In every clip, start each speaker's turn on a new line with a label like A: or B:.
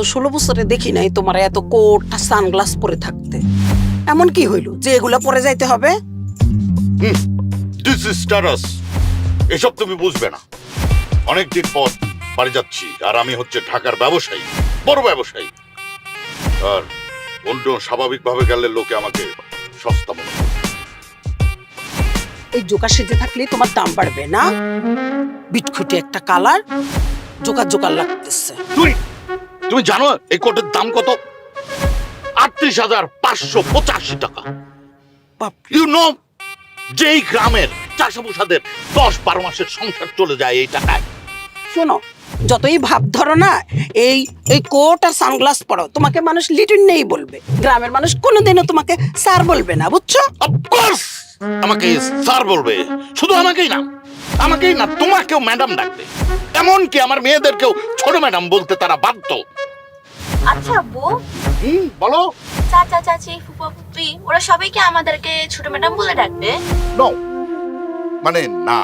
A: গত 16 বছরে দেখি নাই তোমার এত কোট আর সানগ্লাস পরে থাকতে। এমন কি হইল যে এগুলা পরে যাইতে হবে?
B: This is status. এসব তুমি বুঝবে না। অনেকদিন পর বাড়ি যাচ্ছি, আর আমি হচ্ছে ঢাকার ব্যবসায়ী, বড় ব্যবসায়ী। আর অন্য স্বাভাবিকভাবে গেলে লোকে আমাকে সস্তা মনে করে।
A: এই জোকা সেজে থাকলে তোমার দাম বাড়বে না? বিটখুটে একটা কালার, জোকার জোকার লাগতেছে।
B: তুমি জানো এই কোটের দাম কত? ৩৮,৫৮৫ টাকা। ইউ নো, যেই গ্রামের চাষাবুষাদের ১০-১২ মাসের সংসার চলে যায় এই টাকায়।
A: শোনো, যতই ভাব ধরো না, এই এই কোট আর সানগ্লাস পরো, তোমাকে মানুষ লিটন নেই বলবে। গ্রামের মানুষ কোনোদিনও তোমাকে স্যার বলবে না, বুঝছো?
B: অফকোর্স আমাকে স্যার বলবে। শুধু আমাকেই না, তোমাকেও ম্যাডাম ডাকবে। এমনকি আমার মেয়েদেরকেও ছোট ম্যাডাম বলতে তারা বাধ্য।
C: আচ্ছা আব্বু,
B: বলো।
C: চাচা চাচি ফুপা ফুপি ওরা সবাইকে আমাদেরকে ছোট ম্যাডাম বলে ডাকবে?
B: নো, মানে না,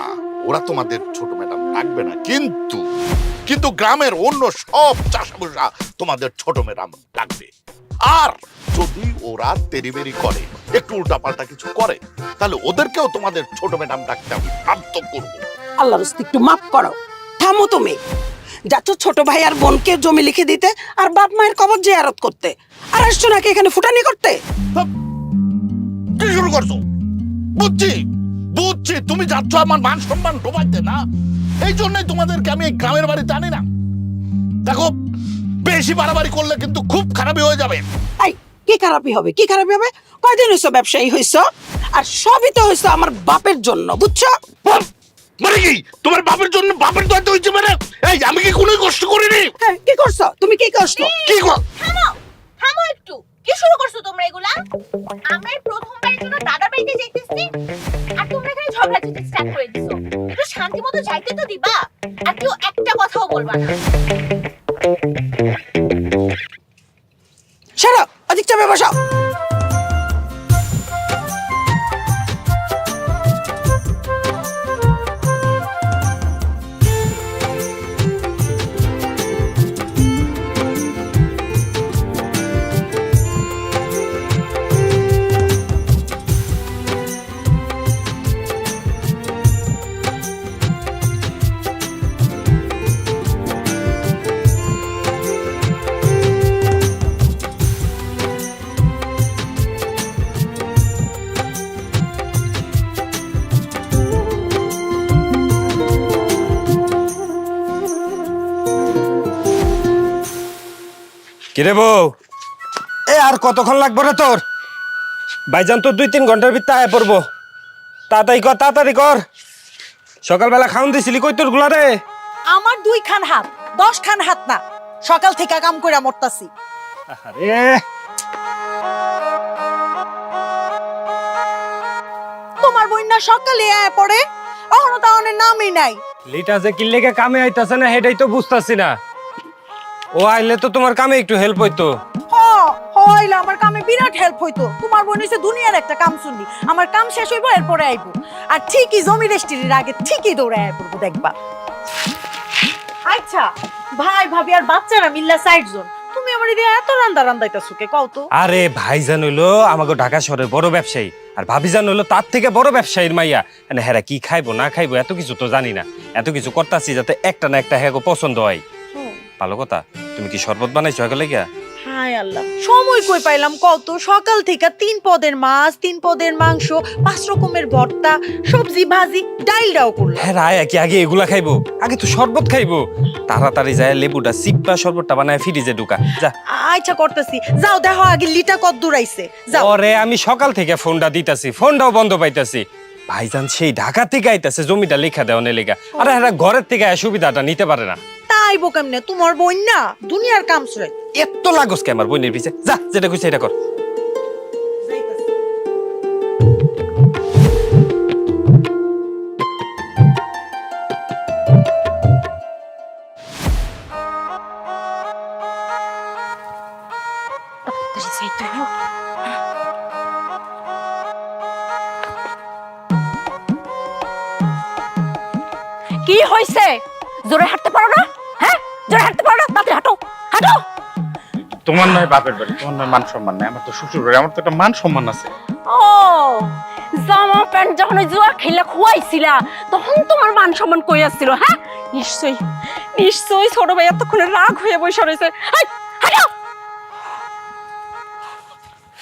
B: ওরা তোমাদের ছোট ম্যাডাম ডাকবে না, কিন্তু গ্রামের অন্য সব চাষাবুষা তোমাদের ছোট ম্যাডাম ডাকবে। আর যদি ওরা তেরিবেরি করে, একটু উল্টাপাল্টা কিছু করে, তাহলে ওদেরকেও তোমাদের ছোট ম্যাডাম ডাকতে আমি বাধ্য করব।
A: আল্লাহর রাস্তে একটু মাফ করো। থামো তুমি। যাচ্ছ ছোট ভাই আর বোনকে জমি লিখে দিতে আর বাপ মায়ের কবর জিয়ারত করতে, আর আসছো নাকি এখানে ফুটানি করতে?
B: কি শুরু করছো? বুঝছি, তুমি যাচ্ছ আমার মান সম্মান ডোবাইতে না। এই জন্যই তোমাদেরকে আমি গ্রামের বাড়িতে আনি না। দেখো, বেশি বাড়াবাড়ি করলে কিন্তু খুব খারাপই হয়ে যাবে।
A: এই কি খারাপই হবে? কয়দিন হইছো ব্যবসায়ী হইছো? আর সবই তো হইছো আমার বাপের জন্য, বুঝছো?
B: মানে কি তোমার বাপের জন্য? বাপের দয়তে হইছে মানে? এই আমি কি কোনো কষ্ট করিনি?
A: হ্যাঁ, কি করছো তুমি? কি করছো?
C: থামো একটু। কি শুরু করছো তোমরা এগুলা? আমরা এই প্রথমবারের জন্য দাদা বাড়িতে যাইতেছি আর তোমরা এখানে ঝগড়া ঝাঁটি স্টার্ট করে দিছো। একটু শান্তি মতো যাইতে তো দিবা। আর কেউ একটা কথাও বলবা না।
A: সরো, অধিক চাপে বসাও।
D: কিরে বউ, আর কতক্ষণ লাগবে রে তোর? ভাইজান তো 2-3 ঘন্টার ভিতরে আয় পড়বো। তাড়াতাড়ি কর। সকালবেলা খাওন দিছিলি কই তোর গুলা রে?
E: আমার 2 খান হাত, 10 খান হাত না। সকাল থেকে কাম কইরা মরতাছি।
D: আরে
E: তোমার বইনা সকালে আয় পড়ে, এখনো তাওনের নামই নাই।
D: লিটা যে কিল্লেকে কামে আইতাছে না সেটাই তো বুঝতাছি না। ও আইলে তো তোমার কামে একটু হেল্প হইতো।
E: হইলো আমার কামে বিরাট হেল্প হইতো। তোমার বোন হইছে দুনিয়ার একটা কাম শুনলি। আমার কাম শেষ হইবো, এরপরে আইবো। আর ঠিকই জমি রেস্টির আগে ঠিকই দৌড়ে আয় পড়বো, দেখবা। আচ্ছা ভাই ভাবি আর বাচ্চারা মিল্লা সাইড জোন, তুমি আমার এদিকে এত রান্দাইতাছো কে কও তো?
D: আরে ভাইজান হইলো আমাকে ঢাকা শহরের বড় ব্যবসায়ী, আর ভাবিজান হইলো তার থেকে বড় ব্যবসায়ীর মাইয়া। মানে হেরা কি খাইবো না খাইবো এত কিছু তো জানি না। এত কিছু করতাছি যাতে একটা না একটা হ্যাগো পছন্দ হয়। ভালো কথা। তুমি কি শরবত বানাইছো এগুলো লাগিয়া?
E: হায় আল্লাহ, সময় কই পাইলাম কত? সকাল থেকে 3 পদের মাছ, 3 পদের মাংস, 5 রকমের ভর্তা, সবজি ভাজি, ডাইলটাও করলাম।
D: হ্যাঁ রায় কি আগে এগুলা খাইবো? আগে তো শরবত খাইবো। তাড়াতাড়ি যায় লেবুটা সিপ্পা শরবতটা বানায় ফ্রিজে ঢুকা যা।
E: আচ্ছা করতেছি, যাও দেখো আগে লিটা কত দূর আইছে। যাও।
D: ওরে আমি সকাল থেকে ফোনটা দিতাছি, ফোনটাও বন্ধ পাইতাছি। ভাইজান সেই ঢাকা থেকে আইতাছে জমিটা লেখা দেওয়ানে লেখা। আরে হ্যাঁ, ঘরের থেকে সুবিধাটা নিতে পারে না।
E: তাইবো কেমনে? তোমার বোন না দুনিয়ার কাম চলে।
D: এত লাগস কে আমার বোনের পিছে? যা, যেটা কইছে এটা কর।
C: কি হইছে? জোরে হাঁটতে পারো না? হ্যাঁ, জোরে হাঁটতে পারো না? তাড়াতাড়ি হাঁটো, হাঁটো।
F: তোমার নয় বাপের বাড়ি, তোমার নয় মান সম্মান নেই, আমার তো শ্বশুর বাড়ি, আমার তো একটা মান সম্মান আছে।
E: ও জামা প্যান্ট যখন ওই জুয়া খেলা খুয়াইছিলা তখন তোমার মান সম্মান কই আসছিল? হ্যাঁ, নিশ্চয়ই নিশ্চয়ই ছোট ভাই এতক্ষণে রাগ হয়ে বসে রয়েছে।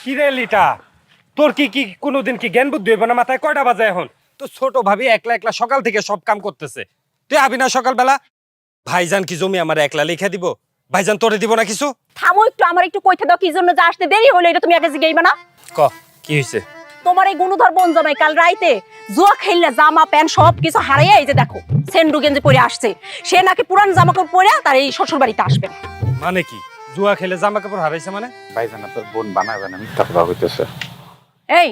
D: কি রে লিটা, তোর কি কি কোনোদিন কি জ্ঞান বুদ্ধি হইব না? মাথায় কয়টা বাজে এখন? তো ছোট ভাবি একলা একলা সকাল থেকে সব কাম করতেছে, তুই আবি না সকালবেলা? ভাইজান কি জমি আমার একলা লিখে দিব? ভাইজান তোরে দিব না কিছু?
E: থামো একটু, আমার একটু কইতে দাও কি জন্য যা আসতে দেরি হলো, এটা তুমি আগে জিগাইবা না?
D: ক কি হইছে?
E: তোমার এই গুণধর বোন জামাই কাল রাইতে জুয়া খেললে জামা প্যান্ট সব কিছু হারাইয়া এই যে দেখো সেন্ডু গেঞ্জি পরে আসছে। সে নাকি পুরান জামা কাপড় পরে তার এই শ্বশুর বাড়িতে আসবে।
D: মানে কি জুয়া খেলে জামা কাপড় হারাইছে মানে?
F: ভাইজান তোর বোন বানাবে না, মিথ্যা কথা হইতেছে।
E: এই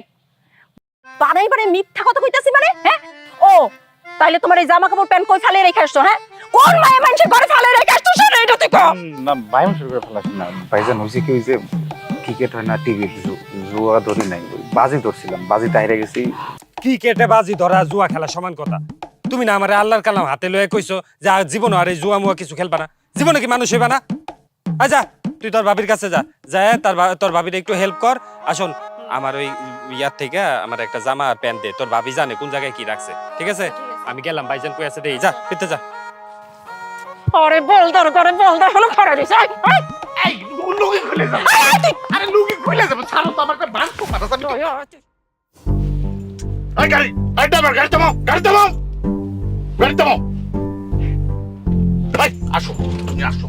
E: বানাই বানাই মিথ্যা কথা কইতাছি মানে? হ্যাঁ, ও তাইলে তোমার এই জামা কাপড় প্যান্ট কই ফালে রেখে আসছো? হ্যাঁ, কোন মায়ে মানুষের ঘরে ফালে রেখে আসছো সেটা এটা তুই কও।
F: না ভাই শুরু করে ফেলাস না ভাইজান, হইছে কি হইছে, ক্রিকেট হয় না টিভি, জুয়া ধরি নাই, বাজি ধরছিলাম, বাজিতে হেরে গেছি।
D: ক্রিকেটে বাজি ধরা জুয়া খেলা সমান কথা। তুমি না আমারে আল্লাহর কালাম হাতে লয়ে কইছো যে আর জীবনে আর এই জুয়া মুয়া কিছু খেলবা না, জীবনে কি মানুষ হইবা না? আচ্ছা তুই তোর ভাবির কাছে যা, যায় তোর ভাবির একটু হেল্প কর। আসুন আমার ওই ইয়ার থেকে আমার একটা জামা আর প্যান্ট দে, তোর ভাবি জানে কোন জায়গায় কি রাখছে। ঠিক আছে, আমি গেলাম, ভাইজান কই আছে দেই, যা ফিরতে যা।
E: আরে বলদার করে বলদার হলো খড়া দিছে।
B: এই লুকি খুলে যাবে, আরে লুকি খুলে যাবে, ছাড়ো তো, আমার একটা মান সম্মান আছে। এই গাড়ি, এই ড্রাইভার, গাড়ি থামাও, গাড়ি থামাও, গাড়ি থামাও। ভাই আসো, তুমি আসো।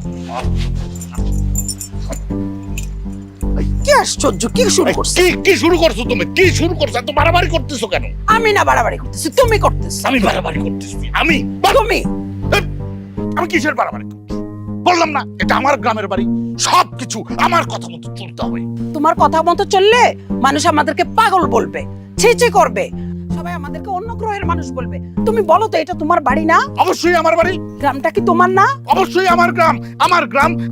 A: কি আশ্চর্য, কি শুরু করছো?
B: কি শুরু করছো তুমি? কি শুরু করছো? এত বাড়াবাড়ি করতেছো কেন?
A: আমি না বাড়াবাড়ি করতেছি, তুমি করতেছো।
B: আমি বাড়াবাড়ি করতেছি? আমি
A: তুমি
B: আমি কিসের বাড়াবাড়ি করতেছি? বললাম না এটা আমার গ্রামের বাড়ি, সবকিছু আমার কথা মতো চলতে হবে।
A: তোমার কথা মতো চললে মানুষ আমাদেরকে পাগল বলবে, ছি ছি করবে, সবাই আমাদেরকে অন্য গ্রহের মানুষ বলবে। তুমি বলো তো এটা তোমার বাড়ি না?
B: অবশ্যই আমার বাড়ি।
A: গ্রামটা কি তোমার না?
B: অবশ্যই আমার গ্রাম,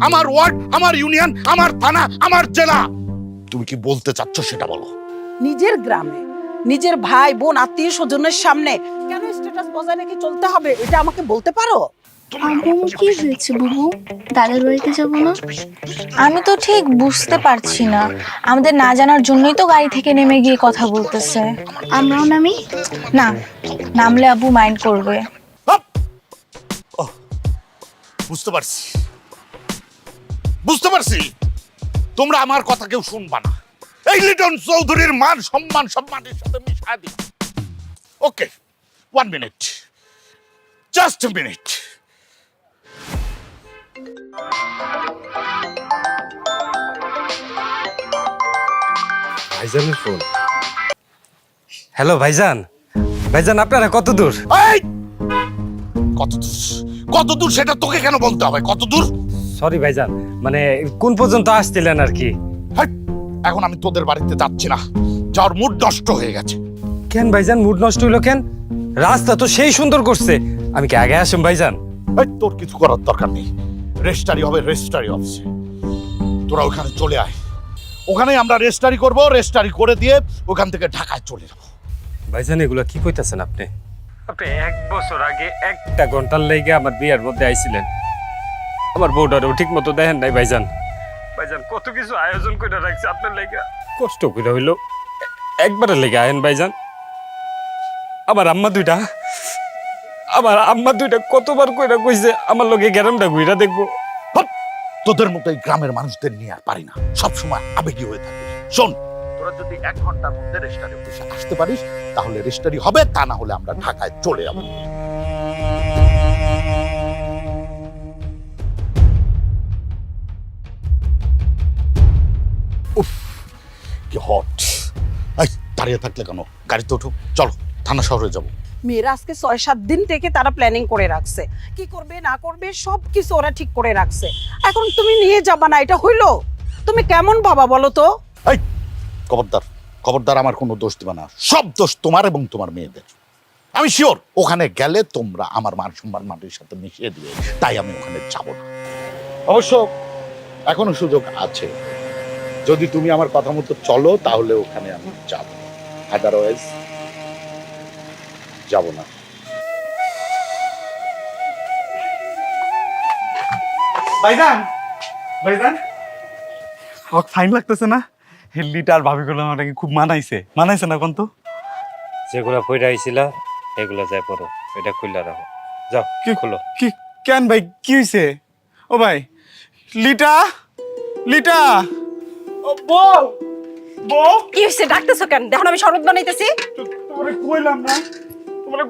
B: আমার ওয়ার্ড, আমার ইউনিয়ন, আমার থানা, আমার জেলা। তুমি কি বলতে চাচ্ছ সেটা বলো।
A: নিজের গ্রামে নিজের ভাই বোন আত্মীয় স্বজনের সামনে কেন স্ট্যাটাস বজায় রেখে চলতে হবে, এটা আমাকে বলতে পারো?
G: আম্মু কি হয়েছে বুবু? দাদার বাড়িতে যাবো না? আমি তো ঠিক বুঝতে পারছি না, আমাদের না জানার জন্যই তো গাড়ি থেকে নেমে গিয়ে কথা বলতেছে। আমরাও নামি না, নামলে আব্বু মাইন্ড করবে।
B: বুঝতে পারছি, বুঝতে পারছি, তোমরা আমার কথা কেউ শুনবা না। এই লিটন চৌধুরীর মান সম্মান সব মাটির সাথে মিশা দিই। ওকে, 1 মিনিট, জাস্ট a মিনিট।
D: ভাইজানের ফোন। হ্যালো ভাইজান, ভাইজান আপনারা কত দূর?
B: এই কত দূর, কত দূর সেটা তোকে কেন বলতে হবে? কত দূর?
D: সরি ভাইজান, মানে কোন পর্যন্ত আসছিলেন আর কি?
B: হাট, এখন আমি তোদের বাড়িতে যাচ্ছি না, যাওয়ার মুড নষ্ট হয়ে গেছে।
D: কেন ভাইজান মুড নষ্ট হইলো কেন? রাস্তা তো সেই সুন্দর করছে, আমি কি আগে আসুন ভাইজান?
B: এই তোর কিছু করার দরকার নেই, রেজিস্ট্রারি হবে রেজিস্ট্রারি অফিসে, তোরা ওখানে চলে আয়। ওখানে আমরা রেজিস্ট্রারি করব, রেজিস্ট্রারি করে দিয়ে ওখান থেকে ঢাকায় চলে যাব।
D: ভাইজান এগুলা কি কইতাছেন আপনি? আপনি 1 বছর আগে একটা ঘন্টার লেগে আমার বিয়ার মধ্যে আইছিলেন, আমার বউটারও ঠিক মতো দেখেন নাই ভাইজান। ভাইজান কত কিছু আয়োজন করে রাখছে আপনার লেগে, কষ্ট করে হইলো একবারের লেগে আয়েন ভাইজান। আমার আম্মা দুইটা কতবার কইরা কইছে আমার লগে গ্রামটা ঘুইরা দেখবো।
B: হাট, তোদের মতো এই গ্রামের মানুষদের নিয়ে আর পারি না, সবসময় আবেগী হয়ে থাকে। শোন, তোরা যদি 1 ঘন্টার মধ্যে রেজিস্ট্রারি অফিসে আসতে পারিস তাহলে রেজিস্ট্রারি হবে, তা না হলে আমরা ঢাকায় চলে যাব। উফ কি হট! এই দাঁড়িয়ে থাকলে কেন, গাড়িতে ওঠো, চলো থানা শহরে যাব।
A: মেয়েরা আজকে 6-7 দিন থেকে তারা প্ল্যানিং করে রাখছে, কি করবে না করবে সব কিছু ওরা ঠিক করে রাখছে। এখন তুমি নিয়ে যাবা না, এটা হইলো? তুমি কেমন বাবা বলো তো?
B: এই খবরদার, খবরদার, আমার কোনো দোষ দিবা না, সব দোষ তোমার এবং তোমার মেয়েদের। আমি শিওর ওখানে গেলে তোমরা আমার মান সম্মান মাটির সাথে মিশিয়ে দিবে, তাই আমি ওখানে যাব না। অবশ্য এখনো সুযোগ আছে, যদি তুমি আমার কথা মতো চলো তাহলে ওখানে আমি যাব, আদারওয়াইজ যাব না।
F: ভাইজান, ভাইজান, আমার ফাইন লাগতেছে না? লিটার ভাবি গুলো আমাকে খুব মানাইছে না কোন তো?
D: যেগুলা পয়রা আইছিলা এগুলা যায় পড়ো, এটা খুললা রাখো। যাও
F: কি
D: খোলো।
F: কি কেন ভাই, কি হইছে? ও ভাই, লিটা লিটা, ও বউ বউ,
E: কি হইছে ডাকতেছো কেন? দেখো না আমি শরবত বানাইতেছি।
F: তোমারে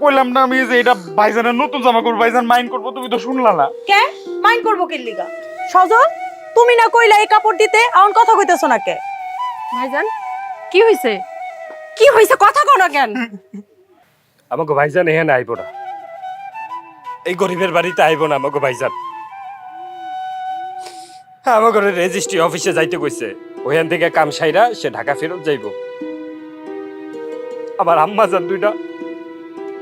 F: কইলাম না আমি যে এটা ভাইজানের নতুন জামা কাপড়, ভাইজান মাইন্ড করবো, তুমি তো শুনলা না।
E: কে মাইন্ড করবো কি লিগা? সজল তুমি না কইলা এই কাপড় দিতে, এখন কথা কইতেছো না কে? ভাইজান কি হইছে? কি হইছে কথা কও না কেন?
D: আমাকে ভাইজান এখানে আইব না, এই গরিবের বাড়িতে আইব না আমাকে ভাইজান। হ্যাঁ, আমার ঘরে রেজিস্ট্রি অফিসে যাইতে কইছে, ওখান থেকে কাম সাইরা সে ঢাকা ফেরত যাইব। আমার আম্মা জান দুইটা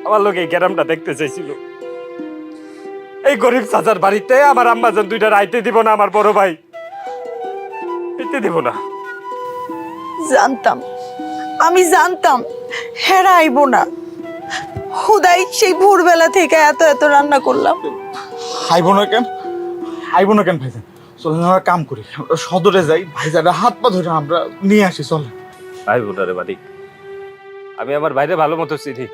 D: আমার লোক এই গ্রামটা দেখতে চাইছিল। এই গরিব চাচার বাড়িতে আমার আম্মা জান দুইটা আইতে দিব না, আমার বড় ভাই আইতে দিব না।
H: জানতাম, আমি জানতাম হেরা আইবো না। হুদাই সেই ভোরবেলা থেকে এত এত রান্না করলাম।
F: আইবো না কেন ভাইজান? চলেন আমরা কাম করি, আমরা সদরে যাই, ভাইজানের হাত পা ধরে আমরা নিয়ে আসি, চলে।
D: আইব না রে মালিক, আমি আমার বাইরে ভালো মতো চিনি।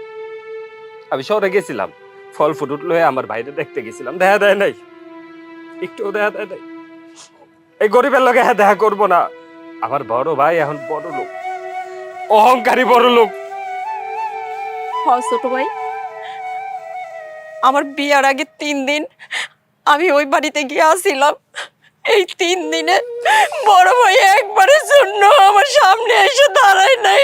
D: আমি শহরে গেছিলাম, ফল ফ্রুট লয়ে আমার বাইরে দেখতে গেছিলাম, দেখা দেয় নাই, একটুও দেখা দেয় নাই। এই গরিবের লগে হ্যাঁ দেখা করবো না। আমার বড় ভাই এখন বড় লোক, অহংকারী বড় লোক।
E: ছোট ভাই, আমার বিয়ার আগে 3 দিন আমি ওই বাড়িতে গিয়ে আসছিলাম। এই 3 দিনে বড় ভাই একবারের জন্য আমার সামনে এসে দাঁড়ায় নাই।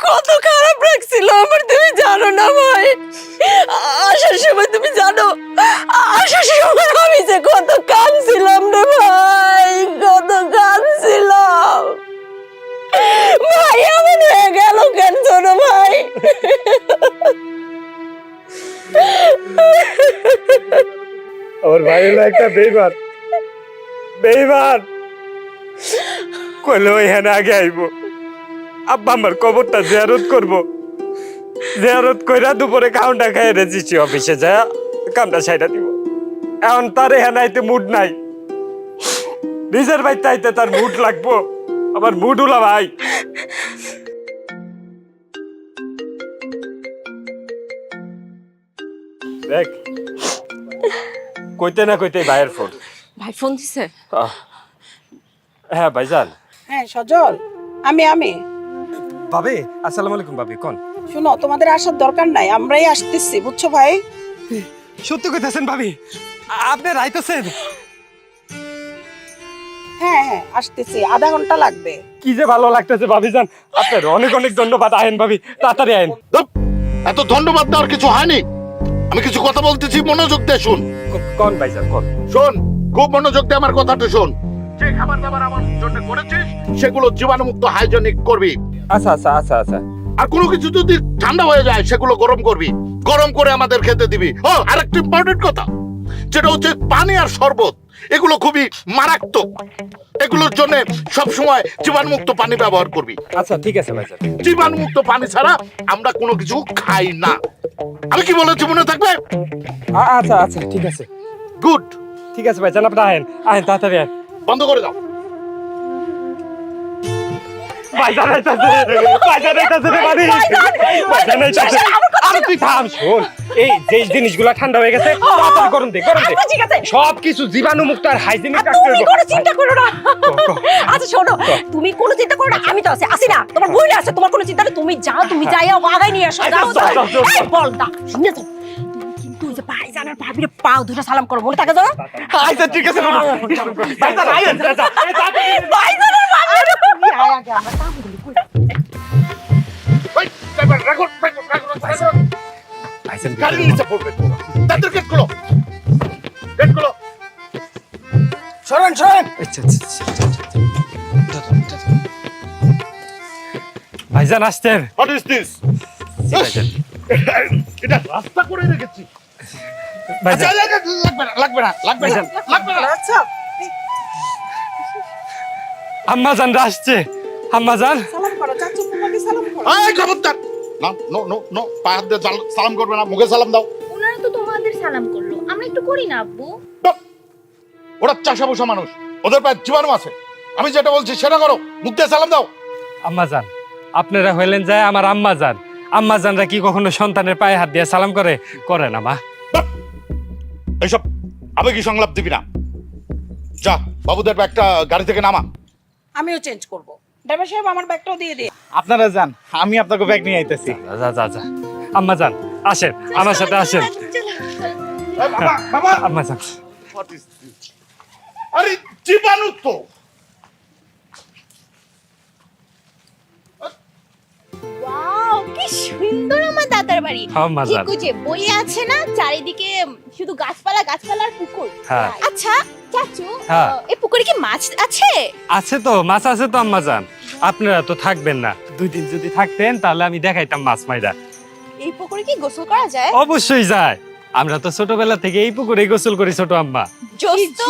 E: কত খারাপ লাগছিল আমার, তুমি জানো না ভাই। আসার সময় তুমি জানো, আসার সময় আমি যে কত কাঁদছিলাম রে ভাই, কত কাঁদছিলাম ভাই। এমন হয়ে গেল কেন ছোট ভাই?
D: আমার ভাই হলো একটা বেইমান, বেইমান। কইলো এখানে আগে আইব, আব্বা আমার কবরটা জিয়ারত করব, জিয়ারত কইরা দুপুরে খাওয়াটা খাই রেজিস্ট্রি অফিসে যায় কামটা সাইডা দিব। এখন তার এখানে আইতে মুড নাই, নিজের বাড়িতে আইতে তার মুড লাগবো। আমার মুড উলা ভাই। দেখ কইতে না কইতে ভাইয়ের ফোন।
E: ভাই ফোন দিছে?
D: হ্যাঁ ভাইজান।
A: হ্যাঁ সজল, আমি
D: ভাবি আসসালামু আলাইকুম। ভাবি কোন?
A: শুনো, তোমাদের আসার দরকার নাই, আমরাই আসতেছি, বুঝছো ভাই?
D: সত্যি কইতাছেন ভাবি? আপনি রাইতেছেন?
A: হ্যাঁ হ্যাঁ আসতেছি, আধা ঘন্টা লাগবে।
D: কি যে ভালো লাগতেছে ভাবিজান, আপনার অনেক অনেক ধন্যবাদ। আহেন ভাবি, তাড়াতাড়ি আহেন।
B: ধুপ, এত ধন্যবাদ দেওয়ার কিছু হয়নি। আমি কিছু কথা বলতেছি, মনোযোগ দিয়ে শুন।
D: কোন ভাইজান কোন?
B: শোন, খুব মনোযোগ দিয়ে আমার কথাটা শোন। যে খাবার দাবার আমার জন্য করেছিস সেগুলো জীবাণুমুক্ত হাইজেনিক করবি।
D: আচ্ছা আচ্ছা আচ্ছা আচ্ছা।
B: আর কোনো কিছু যদি ঠান্ডা হয়ে যায় সেগুলো গরম করবি, গরম করে আমাদের খেতে দিবি। ও আরেকটা ইম্পর্টেন্ট কথা, যেটা হচ্ছে পানি আর শরবত, এগুলো খুবই মারাত্মক। এগুলোর জন্য সবসময় জীবাণুমুক্ত পানি ব্যবহার করবি।
D: আচ্ছা ঠিক আছে ভাইজান।
B: জীবাণুমুক্ত পানি ছাড়া আমরা কোনো কিছু খাই না। আমি কি বলেছি মনে থাকবে?
D: আচ্ছা আচ্ছা ঠিক আছে,
B: গুড।
D: ঠিক আছে ভাইজান, আপনি আহেন, আহেন তাড়াতাড়ি আহেন।
B: বন্ধ করে দাও।
D: ভাইজান আইতাছে, ভাইজান আইতাছে রে বাড়ি, ভাইজান আইতাছে। আরে তুই থাম, শোন, এই যে জিনিসগুলা ঠান্ডা হয়ে গেছে, তাড়াতাড়ি গরম দে, গরম দে।
E: ঠিক আছে,
D: সব কিছু জীবাণুমুক্ত আর হাইজেনিক রাখতে
E: তুমি
D: হবে।
E: কোনো চিন্তা করো না। আচ্ছা শোনো, তুমি কোনো চিন্তা করো না, আমি তো আছি, আসি না? তোমার ভুল আছে, তোমার কোনো চিন্তা নেই। তুমি যাও, তুমি যাইয়া আগাই নিয়ে আসো। যাও যাও। এই বল দা, শুনে যাও। তুমি কিন্তু ওই যে ভাইজানের ভাবিরে পাও দুটো সালাম করো, মনে থাকে তো?
D: আচ্ছা ঠিক আছে ভাইজান, আহেন তাড়াতাড়ি।
E: ভাইজানের ভাবিরে
A: আয় আগে আমরা কামগুলো করি।
B: ওই, রাখো, রাখো।
D: ভাইজান
B: গাড়ির নিচে পড়বে। তাদের গেট খোলো, গেট খোলো।
F: সরেন।
D: আচ্ছা আচ্ছা। ভাইজান আসতেন।
B: What is this?
D: ভাইজান,
B: এটা রাস্তা করে রেখেছি।
D: ভাইজান,
B: লাগবে না।
A: আচ্ছা
D: আম্মাজান আসছে, আম্মাজান।
A: সালাম করো, চাচু তোমাকে সালাম করো।
B: এই খবরদার, না, নো, পায়ে হাত দিয়ে সালাম করবে না, মুখে সালাম দাও।
C: ওনারা তো তোমাদের সালাম করলো, আমরা একটু করি না আব্বু?
B: বাহ! ওরা চাষা বসা মানুষ, ওদের পায়ে জীবাণু আছে। আমি যেটা বলছি সেটা করো, মুখ দিয়ে সালাম দাও।
D: আম্মা জান, আপনারা হইলেন যায় আমার আম্মা জান। আম্মা জানরা কি কখনো সন্তানের পায়ে হাত দিয়ে সালাম করে? করে না মা।
B: বাহ! এইসব আবেগী সংলাপ দিবি না। যা বাবুদের ব্যাগটা গাড়ি থেকে নামা।
A: আমিও চেঞ্জ করব। ড্রাইভার সাহেব আমার ব্যাগটাও দিয়ে দিয়ে।
F: আপনারা যান, আমি আপনাকে ব্যাগ নিয়ে আইতেছি।
D: যা যা যা, আম্মা জান আসেন, আমার সাথে আসেন।
B: এই বাবা, বাবা!
D: আম্মা জান,
B: What is this? আরে জীবাণু তো।
C: ওয়াও, কি সুন্দর আমার দাদার বাড়ি।
D: আম্মা জান।
C: ঠিক যে বইয়ে আছে না, চারিদিকে শুধু গাছপালা গাছপালা আর পুকুর।
D: হ্যাঁ।
C: আচ্ছা চাচু,
D: হ্যাঁ।
C: এই পুকুরে কি মাছ আছে?
D: আছে তো, মাছ আছে তো আম্মা জান। আপনারা তো থাকবেন না, 2 দিন যদি থাকতেন তাহলে আমি দেখাইতাম মাছ মাইরা।
C: এই পুকুরে কি গোসল করা যায়?
D: অবশ্যই যায়, আমরা তো ছোটবেলা থেকে এই পুকুরে গোসল করি ছোট আম্মা।
C: জোস তো,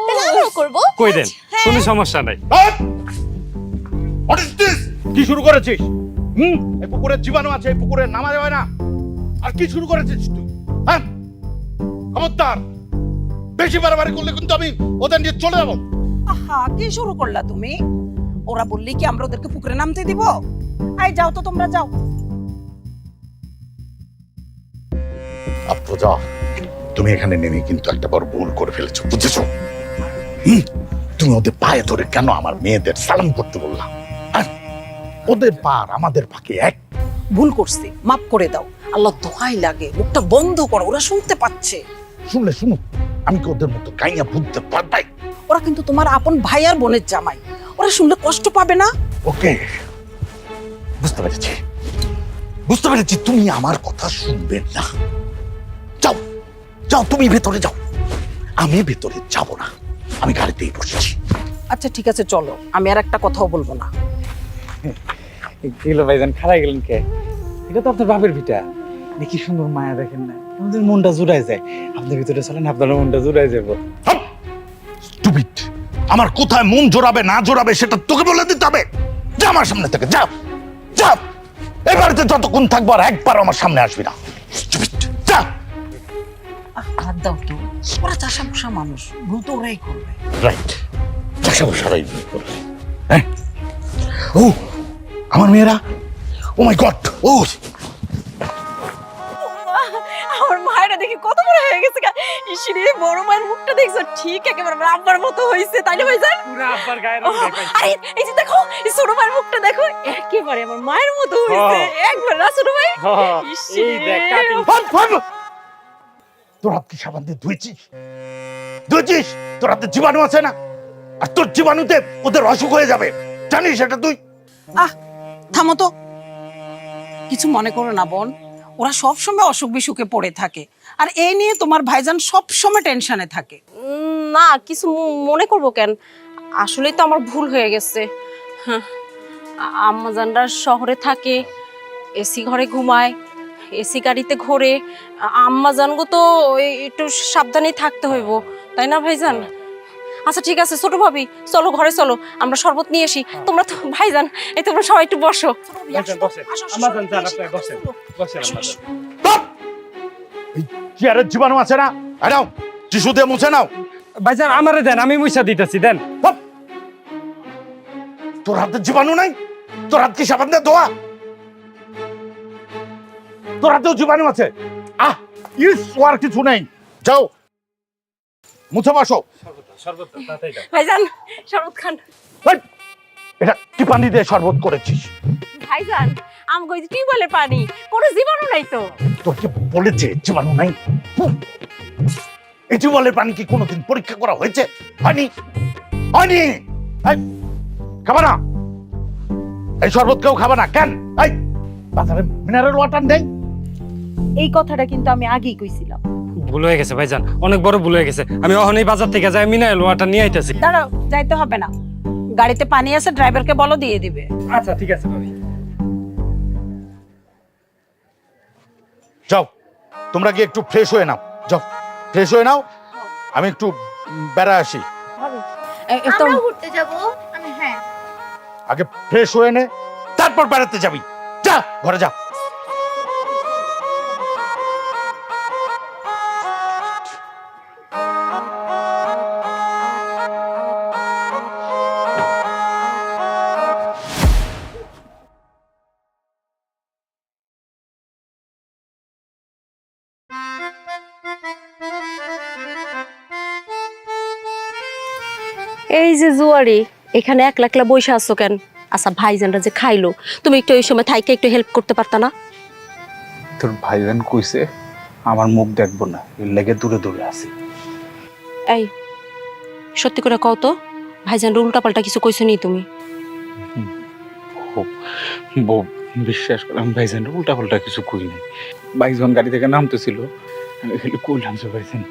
C: তাহলে আমরাও করবো।
D: কই দেন, কোনো সমস্যা নাই।
B: What is this? কি শুরু করেছিস? এই পুকুরে জীবাণু আছে, এই পুকুরে নামা যাবে না। আর কি শুরু করেছিস তুই? হ্যাঁ, খবরদার, বেশি বাড়াবাড়ি করলে কিন্তু আমি ওদের নিয়ে চলে যাবো।
A: আহা, কি শুরু করলা তুমি? ওরা বললি কি আমরা ওদেরকে পুকুরে নামতে দিব? আই যাও তো, তোমরা যাও।
B: আফরোজা, তুমি এখানে নেমে কিন্তু একটা বড় ভুল করে ফেলেছো, বুঝেছো? তুমি ওদের পায়ে ধরে কেন আমার মেয়েদের সালাম করতে বললা? হ্যাঁ? ওদের পা আর আমাদের পাকে এক।
A: ভুল করছি, মাফ করে দাও। আল্লাহ দোহাই লাগে, মুখটা বন্ধ করো, ওরা শুনতে পাচ্ছে।
B: শুনলে শুনো, আমি কি ওদের মতো গাইয়া বুঝতে পারবাই?
A: ওরা কিন্তু তোমার আপন ভাই আর বোনের জামাই, ওরা শুনলে কষ্ট পাবে না?
B: ওকে, বুঝতে পেরেছি, বুঝতে পেরেছি। তুমি আমার কথা শুনবে না। যাও যাও, তুমি ভেতরে যাও, আমি ভেতরে যাব না, আমি গাড়িতেই বসেছি।
A: আচ্ছা ঠিক আছে, চলো, আমি আর একটা কথাও বলবো না।
F: কিলো ভাইজান, খারাই গেলেন কে? এটা তো আপনার বাপের ভিটা, দেখি সুন্দর মায়া, দেখেন না, আমাদের মনটা জুড়ায় যায়। আপনি ভিতরে চলেন, আপনার মনটা জুড়ায় যাবো।
B: স্টুপিড, আমার কোথায় মন জোড়াবে না জোড়াবে সেটা তোকে বলে দিতে হবে। যা আমার সামনে থেকে, যাও যাও, এই বাড়িতে যতক্ষণ থাকবো আর একবার আমার সামনে আসবি না। স্টুপিড, যা।
A: হাত দাও তো, ওরা চাষা পোষা মানুষ, ভুল তো ওরাই করবে।
B: রাইট, চাষা বসারাই ভুল করবে। হ্যাঁ, ও আমার মেয়েরা, ও মাই গড, ও
E: আমার মায়েরা দেখি কত বড় হয়ে গেছে গা। ইসিরে বড় মায়ের মুখটা দেখছো, ঠিক একেবারে আমার আব্বার মতো হইছে, তাই না ভাইজান?
D: পুরো আব্বার গায়ের রং দেখাইছে।
E: আরে এই যে দেখো, এই ছোট মায়ের মুখটা দেখো, একেবারে আমার মায়ের মতো হইছে। একবার না ছোট ভাই?
D: এই দেখ, কাটিং।
B: তোর হাত কি সাবান দিয়ে ধুয়েছিস? ধুয়েছিস? তোর হাতে জীবাণু আছে না? আর তোর জীবাণুতে ওদের অসুখ হয়ে যাবে, জানিস এটা তুই?
A: আহ, থামো তো, কিছু মনে করো না বোন, ওরা সব সময় অসুখ বিসুখে পড়ে থাকে, আর এই নিয়ে তোমার ভাইজান সব সময় টেনশনে থাকে।
E: না, কিছু মনে করব কেন? আসলেই তো আমার ভুল হয়ে গেছে। আম্মাজানরা শহরে থাকে, এসি ঘরে ঘুমায়, এসি গাড়িতে ঘোরে। আম্মাজানগো তো একটু সাবধানেই থাকতে হইব, তাই না ভাইজান? আচ্ছা ঠিক আছে ছোট ভাবি, চলো ঘরে চলো, আমরা শরবত নিয়ে আসি। তোমরা তো ভাইজান, এই তোমরা সবাই একটু বসো।
D: আম্মা জান, যান আপনি বসেন, বসেন আম্মা জান।
B: বাপ! এই চেয়ারের জীবাণু আছে না? এই নাও, টিস্যু দিয়ে মুছে নাও।
D: ভাইজান আমারে দেন, আমি মুছা দিতেছি, দেন।
B: বাপ! তোর হাতে জীবাণু নাই? তোর হাত কি সাবান দিয়ে ধোয়া? তোর হাতেও জীবাণু আছে? আহ, ইস, আর কিছু নেই। যাও, মুছে বসো।
D: শরবত তাতেই দাও।
E: ভাইজান শরবত খান।
B: এই, এটা কি পানি দিয়ে শরবত করেছিস?
E: ভাইজান আমগো এই টিউবওয়েলের পানি, কোনো জীবাণু নাই তো।
B: তোকে বলেছে জীবাণু নাই? এই টিউবওয়েলের পানি কি কোনোদিন পরীক্ষা করা হয়েছে? হয়নি, হয়নি। এই, খাবা না, এই শরবত কেউ খাবে না কেন? এই বাজারে মিনারেল ওয়াটার নেই?
H: এই কথাটা কিন্তু আমি আগেই কইছিলাম।
D: ভুল হয়ে গেছে ভাইজান, অনেক বড় ভুল হয়ে গেছে। আমি অহনই বাজার থেকে যাই মিনারেল ওয়াটার নিয়ে আইতেছি।
A: দাঁড়াও, যাইতে হবে না, গাড়িতে পানি আছে, ড্রাইভারকে বলো দিয়ে দিবে।
D: আচ্ছা ঠিক আছে ভাবি।
B: যাও, তোমরা গিয়ে একটু ফ্রেশ হয়ে নাও, যাও ফ্রেশ হয়ে নাও, আমি একটু বেড়ায় আসি।
C: আমরাও ঘুরতে যাব। আমি হ্যাঁ,
B: আগে ফ্রেশ হয়ে নে, তারপর বেড়াতে যাবি। যা ঘরে যা।
E: এই যে জুয়ারি, এখানে একলা একলা বসে আছো কেন? আচ্ছা ভাইজানরা যে খাইলো, তুমি একটু ওই সময় থাইকে একটু হেল্প করতে পারতা না?
F: তোর ভাইজান কইছে আমার মুখ দেখবো না, এর লেগে দূরে দূরে আছি।
E: এই সত্যি করে কও তো, ভাইজানরা উল্টাপাল্টা কিছু কইছো নি তুমি?
F: বউ, বিশ্বাস করলাম ভাইজান উল্টা পাল্টা কিছু কই নাই। ভাইজান গাড়ি থেকে নামতেছিল, আমি খালি কইলাম যে ভাইজান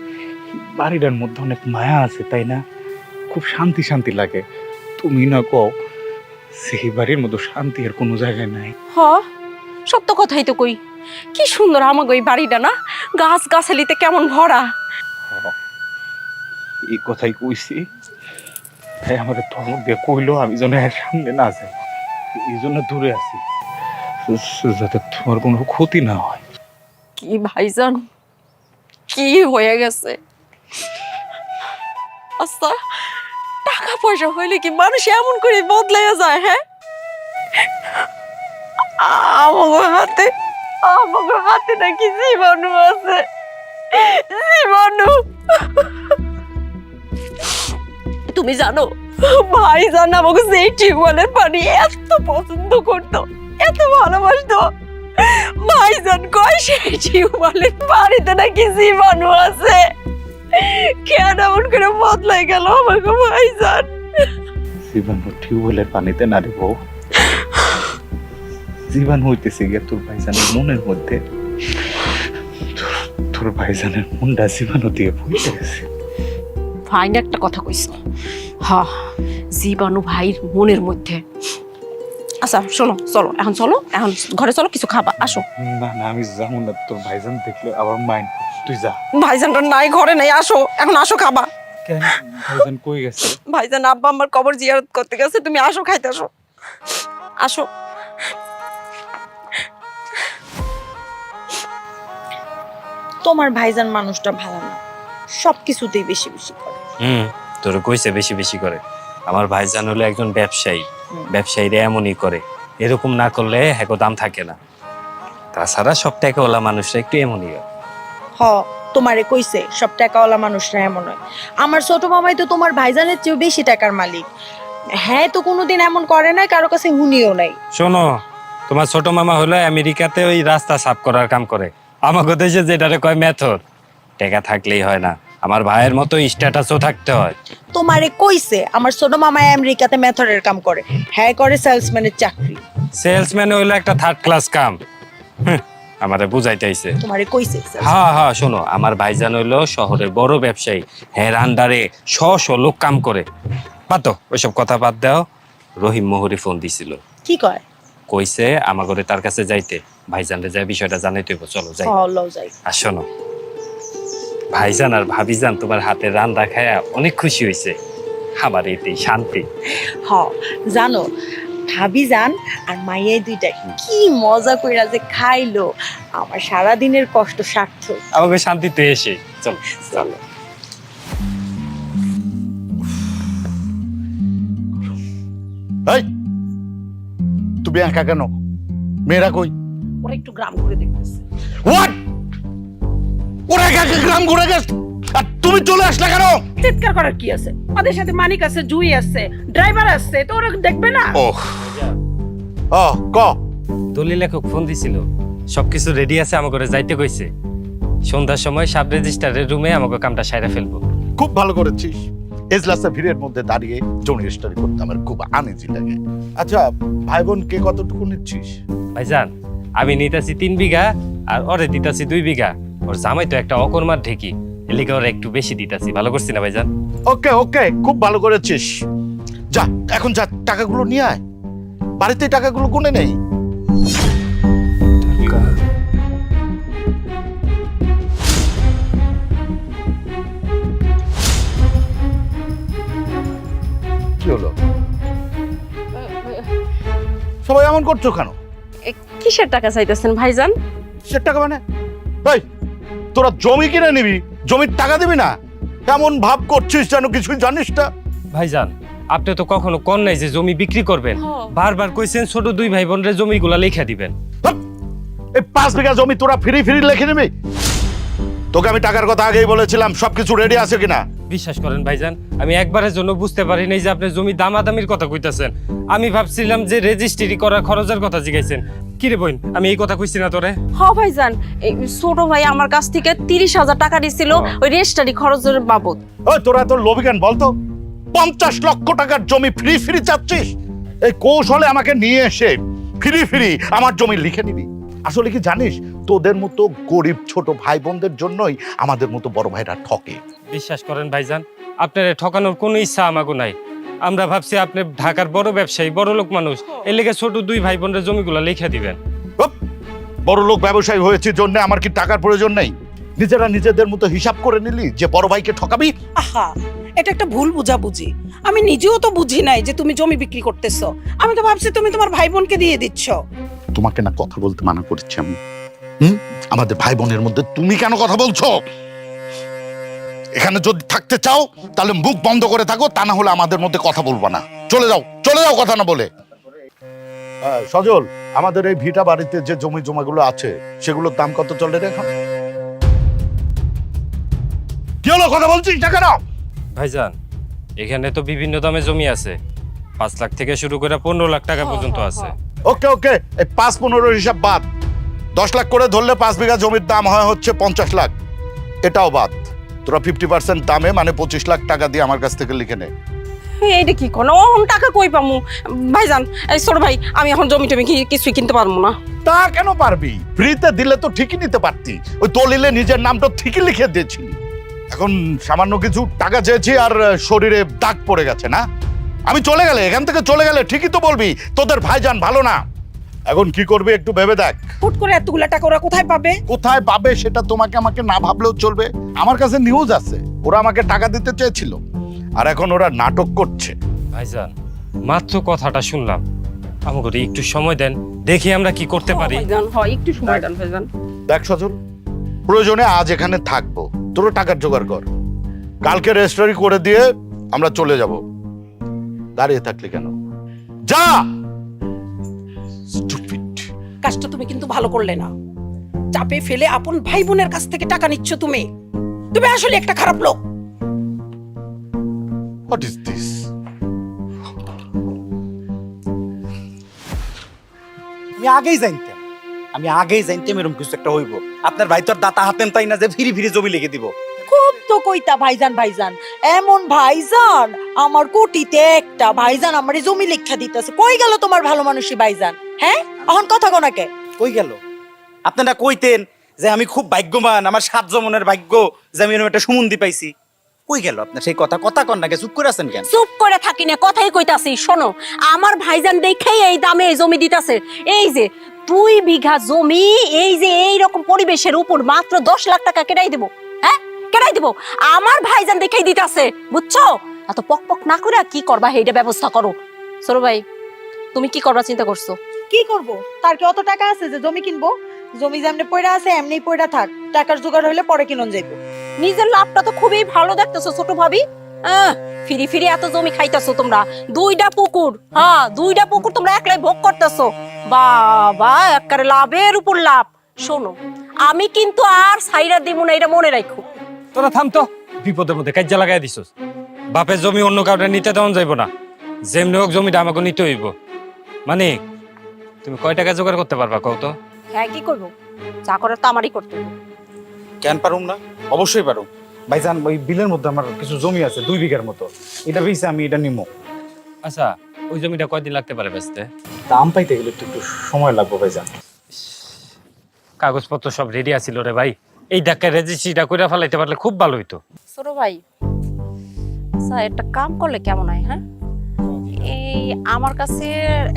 F: বাড়িটার মধ্যে অনেক মায়া আছে তাই না, খুব শান্তি শান্তি লাগে। তুমি না কও সেই বাড়ির মতো শান্তি আর কোনো জায়গায় নাই।
E: হ, সত্য কথাই তো কই। কি সুন্দর আমাকে ওই বাড়িটা না, গাছ গাছালিতে কেমন ভরা।
F: এই কথাই কইছি, তাই আমাদের ধমক দিয়ে কইলো আমি যেন এর সামনে না যাই, এই জন্য দূরে আছি যাতে তোমার কোনো ক্ষতি না হয়।
E: কি ভাইজান, কি হয়ে গেছে? আচ্ছা, টাকা পয়সা হইলে কি মানুষ এমন করে বদলাইয়া যায়? হ্যাঁ, আমাকে হাতে নাকি জীবাণু আছে, জীবাণু। তুমি জানো ভাইজান আমাকে সেই টিউবওয়েলের পানি এত পছন্দ করতো, এত ভালোবাসতো। ভাইজান কয় সেই টিউবওয়েলের পানিতে নাকি জীবাণু আছে। কেন এমন করে বদলাই গেল আমাকে ভাইজান?
F: জীবাণু টিউবওয়েলের পানিতে না রে বউ, জীবাণু হইতেছে গিয়ে তোর ভাইজানের মনের মধ্যে। তোর ভাইজানের মনটা জীবাণু দিয়ে ভরে গেছে।
E: ফাইন একটা কথা কইছ। হ্যাঁ, জীবাণু ভাইয়ের মনের মধ্যে। আচ্ছা শোনো, চলো এখন, চলো এখন ঘরে চলো, কিছু খাবা, আসো।
F: না না, আমি যাবো না, তোর ভাইজান দেখলে আবার মাইন্ড। তুই যা।
E: ভাইজানটা নাই, ঘরে নাই, আসো এখন, আসো খাবা।
F: কেন ভাইজান কই গেছে?
E: ভাইজান আব্বা আমার কবর জিয়ারত করতে গেছে, তুমি আসো, খাইতে আসো, আসো।
H: তোমার ভাইজান মানুষটা ভালো না, সবকিছুতেই বেশি বেশি করে।
D: তোর কইছে বেশি বেশি করে। আমার ভাইজান হলো একজন ব্যবসায়ী, ব্যবসায়ীরা এমনই করে, এরকম না করলে হ্যাঁ দাম থাকে না। তাছাড়া সব টাকাওয়ালা মানুষরা একটু এমনই হয়।
H: হ, তোমারে কইছে সব টাকাওয়ালা মানুষরা এমন হয়। আমার ছোট মামাই তো তোমার ভাইজানের চেয়েও বেশি টাকার মালিক। হ্যাঁ, তো কোনোদিন এমন করে না, কারো কাছে হুনিও নাই।
D: শোনো, তোমার ছোট মামা হলো আমেরিকাতে ওই রাস্তা সাফ করার কাম করে। আমাকে দেশে যেটারে কয় মেথর। টাকা থাকলেই হয় না, আমার ভাইয়ের মতো স্ট্যাটাসও থাকতে হয়।
H: তোমারে কইছে আমার ছোট মামাই আমেরিকাতে মেথরের কাম করে, হ্যাঁ করে সেলসম্যানের চাকরি।
D: সেলসম্যান হইলো একটা থার্ড ক্লাস কাম। আমারে বুঝাইতেইছে।
H: তোমারে কইছে
D: হ্যাঁ হ্যাঁ, শোনো, আমার ভাইজান হইলো শহরের বড় ব্যবসায়ী, হ্যাঁ আন্ডারে শ লোক কাম করে। বাদ দাও, ওইসব কথা বাদ দাও। রহিম মোহরি ফোন দিছিল,
H: কি কয়?
D: কইছে আমাগরে তার কাছে যাইতে, ভাইজানরে যাই বিষয়টা জানাইতে হইব। চলো যাই।
H: যাই।
D: আর শোনো, ভাইজান আর ভাবিজান তোমার হাতের রান্না খায়া অনেক খুশি হয়েছে। আমার এতেই শান্তি।
H: হ, জানো ভাবি যান আর মাইয়াই দুইটা কি মজা কইরা যে খাইলো, আমার সারা দিনের কষ্ট সার্থক।
D: আমাকে শান্তি তো এসে। চলো চলো।
B: এই তুমি একা কেন? মেয়েরা কই?
A: ওরা একটু গ্রাম ঘুরে দেখতেছে।
B: হোয়াট? ওরা একা একা গ্রাম ঘুরে গেছে আর তুমি চলে আসলে কেন?
A: চিৎকার করার কি আছে? ওদের সাথে মানিক আছে, জুই আছে, ড্রাইভার আছে, তো ওরা দেখবে না?
B: ক
D: দলিল লেখক ফোন দিছিল, সবকিছু রেডি আছে, আমাকে যাইতে কইছে। সন্ধ্যার সময় সাব রেজিস্টারের রুমে আমাকে কামটা সাইরা ফেলবো।
B: খুব ভালো করেছিস। এজলাসে ভিড়ের মধ্যে দাঁড়িয়ে জমি রেজিস্ট্রি করতে আমার খুব আনইজি লাগে। আচ্ছা, ভাই বোন কে কতটুকু নিচ্ছিস?
D: ভাইজান আমি নিতাছি 3 বিঘা আর ওরে দিতাছি 2 বিঘা। ওর জামাই তো একটা অকর্মার ঢেকি, এলিগে ওর একটু বেশি দিতাছি। ভালো করছি না ভাইজান?
B: ওকে ওকে, খুব ভালো করেছিস। যা এখন যা, টাকাগুলো নিয়ে আয়। বাড়িতে টাকাগুলো গুনে নেই। কি হলো? সবাই এমন করছো কেন?
E: কিসের টাকা চাইতেছেন ভাইজান?
B: সে টাকা মানে? এই তোরা জমি কিনে নিবি, জমির টাকা দিবি না? এমন ভাব করছিস যেন কিছুই জানিস না।
D: ভাইজান আপনি তো কখনো কোন নাই যে জমি বিক্রি করবেন। বারবার কইছেন ছোট 2 ভাই বোনের জমিগুলা লেখা দিবেন।
B: এই 5 বিঘা জমি তোরা ফ্রি ফ্রি লিখে নিবি? তোকে আমি টাকার কথা আগেই বলেছিলাম, সবকিছু রেডি আছে কিনা?
D: বিশ্বাস করেন ভাইজান, আমি একবারের জন্য বুঝতে পারি নাই যে আপনি জমি দামাদামির কথা কইতাছেন। আমি ভাবছিলাম যে রেজিস্ট্রি করার খরচের কথা জিগাইছেন। কি রে বোন, আমি এই কথা কইছি না তোরে?
E: হ ভাইজান, এই ছোট ভাই আমার কাছ থেকে 30,000 টাকা দিছিল ওই রেজিস্ট্রি খরচের বাবদ।
B: ওই তোরা তোর লোভী কেন বলতো? 50 লক্ষ টাকার জমি ফ্রি ফ্রি চাচ্ছিস? এই কৌশলে আমাকে নিয়ে এসে ফ্রি ফ্রি আমার জমি লিখে নিবি? আসলে কি জানিস, তোদের মতো গরিব ছোট ভাই বোনদের জন্যই আমাদের মতো বড় ভাইরা ঠকে।
D: বিশ্বাস করেন ভাইজান, আপনার ঠকানোর কোনো ইচ্ছা আমাকে নাই। আমরা ভাবছি আপনি ঢাকার বড় ব্যবসায়ী, বড় লোক মানুষ, এর লেগে ছোট দুই ভাই বোনের জমিগুলো লিখে দিবেন।
B: উপ, বড় লোক ব্যবসায়ী হয়েছে জন্য আমার কি টাকার প্রয়োজন নেই? নিজেরা নিজেদের মতো হিসাব করে নিলি যে বড় ভাইকে ঠকাবি?
A: আহা, এটা একটা ভুল বুঝাবুঝি। আমি নিজেও তো বুঝি নাই যে তুমি জমি বিক্রি করতেছো। আমি তো ভাবছি তুমি তোমার ভাই বোনকে দিয়ে দিচ্ছ।
B: তোমাকে না কথা বলতে মানা করেছি আমি। আমাদের ভাই বোনের মধ্যে তুমি কেন কথা বলছো? এখানে যদি থাকতে চাও তাহলে মুখ বন্ধ করে থাকো, তা না হলে আমাদের মধ্যে কথা বলবো না। চলে যাও, চলে যাও কথা না বলে। সজল, আমাদের এই ভিটা বাড়িতে যে জমি জমাগুলো আছে সেগুলোর দাম কত চলে রে এখন? কি হলো, কথা বলছিস না কেন?
D: ভাইজান, এখানে তো বিভিন্ন দামে জমি আছে, 5 লাখ থেকে শুরু করে 15 লাখ টাকা পর্যন্ত আছে।
B: ওকে ওকে, এই 5-15 হিসাব বাদ। 10 লাখ করে ধরলে 5 বিঘা জমির দাম হয় হচ্ছে 50 লাখ, এটাও বাদ। তোরা 50% দামে মানে 25 লাখ টাকা দিয়ে আমার কাছ থেকে লিখে নে।
E: এইটা কি কোন অহন টাকা কই পামু? ভাইজান, এই ছোট ভাই, আমি এখন জমি টমি কিছুই কিনতে পারবো না।
B: তা কেন পারবি? ফ্রিতে দিলে তো ঠিকই নিতে পারতি। ওই দলিলে নিজের নামটা ঠিকই লিখে দিয়েছিলি। এখন সামান্য কিছু টাকা চেয়েছি আর শরীরে দাগ পড়ে গেছে না? আমি চলে গেলে, এখান থেকে চলে গেলে ঠিকই তো বলবি তোদের ভাইজান ভালো না। এখন কি করবি একটু ভেবে দেখ।
A: হুট করে এতগুলা টাকা ওরা কোথায় পাবে?
B: কোথায় পাবে সেটা তোমাকে আমাকে না ভাবলেও চলবে। আমার কাছে নিউজ আছে, ওরা আমাকে টাকা দিতে চেয়েছিল আর এখন ওরা নাটক করছে।
D: ভাইজান, মাত্র কথাটা শুনলাম, আমাকে একটু সময় দেন, দেখি আমরা কি করতে পারি।
E: ভাইজান, হয় একটু সময় দেন ভাইজান।
B: দেখ সজল, প্রয়োজনে আজ এখানে থাকবো, তোর টাকার জোগাড় কর। কালকে রেজিস্ট্রি করে দিয়ে আমরা চলে যাব। দাঁড়িয়ে থাকলি কেন? যা। Stupid.
A: কাজটা তুমি কিন্তু ভালো করলে না। চাপে ফেলে আপন ভাই বোনের কাছ থেকে টাকা নিচ্ছ তুমি। তুমি আসলে একটা খারাপ লোক।
B: What is this?
F: আমি আগেই জানতাম এরকম কিছু একটা হইব। আপনার ভাই তো আর দাতা হাতেন তাই না যে ফিরি ফিরি জমি লিখে দিব।
H: খুব তো কইতা ভাইজান ভাইজান, এমন ভাইজান আমার কোটিতে একটা ভাইজান আমার জমি লেখা দিতেছে। কই গেল তোমার ভালো মানুষই ভাইজান? হ্যাঁ, এখন কথা কোনাকে
F: কই গেল? আপনারা কইতেন যে আমি খুব ভাগ্যবান, আমার 7 জমনের ভাগ্য যে আমি এরকম একটা সুমন্দি পাইছি। কই গেল আপনার সেই কথা? কথা কন নাকি, চুপ করে আছেন কেন?
E: চুপ করে থাকি না, কথাই কইতাছি। শোনো, আমার ভাইজান দেখেই এই দামে এই জমি দিতাছে। এই যে 2 বিঘা জমি, এই যে এই রকম পরিবেশের উপর মাত্র 10 লাখ টাকা কেটাই দেব। হ্যাঁ, কেটাই দেব। আমার ভাইজান দেখেই দিতাছে, বুঝছো? এত পক পক না করে কি করবা এইটা ব্যবস্থা করো। সরু ভাই, তুমি কি করবা চিন্তা করছো?
H: কি করব? তার কি অত টাকা আছে যে জমি কিনবো? জমি যেমনি পয়রা আছে এমনিই পয়রা থাক, টাকার জোগাড় হইলে পরে কিনন যাইবো।
E: নিজের লাভটা তো খুবই ভালো দেখতেছো ছোট ভাবি। ফিরি ফিরি এত জমি খাইতেছো তোমরা। 2টা পুকুর, হ্যাঁ 2টা পুকুর তোমরা একলাই ভোগ করতেছো। বাবা, একেবারে লাভের উপর লাভ। শোনো, আমি কিন্তু আর সাইরা দিব না, এটা মনে রাখো।
D: তোরা থাম তো, বিপদের মধ্যে কাজে লাগাই দিছস। বাপের জমি অন্য কাউকে নিতে দেওয়া যাইব না, যেমনি হোক জমিটা আমাকে নিতে হইব। মানে তুমি কয় টাকা জোগাড় করতে পারবা কও তো?
E: হ্যাঁ, কি করবো? যা করার তো আমারই করতে হবে।
F: কেন পারুম না? অবশ্যই পারুম ভাইজান। ওই বিলের মধ্যে আমার কিছু জমি আছে 2 বিঘার মতো, এটা বেশি আমি এটা নিমো।
D: আচ্ছা, ওই জমিটা কয়দিন লাগতে পারে বেচতে?
F: দাম পাইতে গেলে তো একটু সময় লাগবে ভাইজান।
D: কাগজপত্র সব রেডি আছিল রে ভাই, এই ধাক্কায় রেজিস্ট্রিটা করে ফেলাইতে পারলে খুব ভালো হইতো।
E: ছোট ভাই, আচ্ছা একটা কাম করলে কেমন হয়? হ্যাঁ, এই আমার কাছে